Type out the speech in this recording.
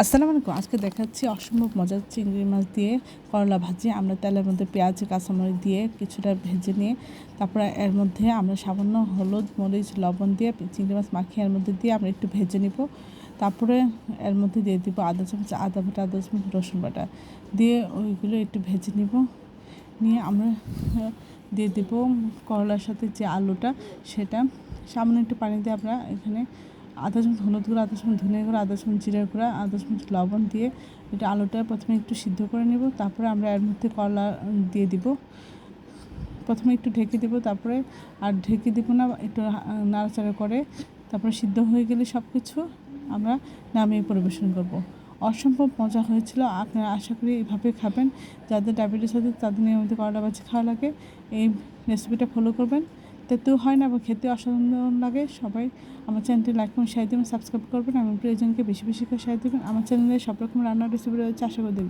আসসালামু আলাইকুম। আজকে দেখাচ্ছি অসম্ভব মজার চিংড়ি মাছ দিয়ে করলা ভাজি। আমরা তেলের মধ্যে পেঁয়াজ কাঁচামরিচ দিয়ে কিছুটা ভেজে নিয়ে তারপরে এর মধ্যে আমরা সামান্য হলুদ মরিচ লবণ দিয়ে চিংড়ি মাছ মাখিয়ে এর মধ্যে দিয়ে আমরা একটু ভেজে নিব। তারপরে এর মধ্যে দিয়ে দিব আদা চামচ আদা বাটা, আদা চামচ রসুন বাটা দিয়ে ওইগুলো একটু ভেজে নিব। নিয়ে আমরা দিয়ে দেব করলার সাথে যে আলুটা, সেটা সামান্য একটু পানি দিয়ে আমরা এখানে আধা চামচ হলুদ গুঁড়ো, আধা চামচ ধনে গুঁড়ো, আধা চামচ জিরা গুঁড়া, আধা চামচ লবণ দিয়ে এটা আলুটা প্রথমে একটু সিদ্ধ করে নেব। তারপরে আমরা এর মধ্যে করলা দিয়ে দিব। প্রথমে একটু ঢেকে দেবো, তারপরে আর ঢেকে দেবো না, একটু নাড়াচাড়া করে তারপরে সিদ্ধ হয়ে গেলে সব কিছু আমরা নামিয়ে পরিবেশন করব। অসম্ভব মজা হয়েছিল। আপনারা আশা করি এইভাবে খাবেন। যাদের ডায়াবেটিস আছে তাদের নিয়মিত করলা ভাজি খাওয়া লাগে, এই রেসিপিটা ফলো করবেন। তেতেও হয় না এবং খেতে অসাধারণ লাগে। সবাই আমার চ্যানেলটি লাইক করুন, শেয়ার দেবেন, সাবস্ক্রাইব করবেন এবং প্রিয়জনকে বেশি বেশি করে শেয়ার দেবেন। আমার চ্যানেলে সব রকম রান্নার রেসিপি রয়েছে, আশা করি দেখবেন।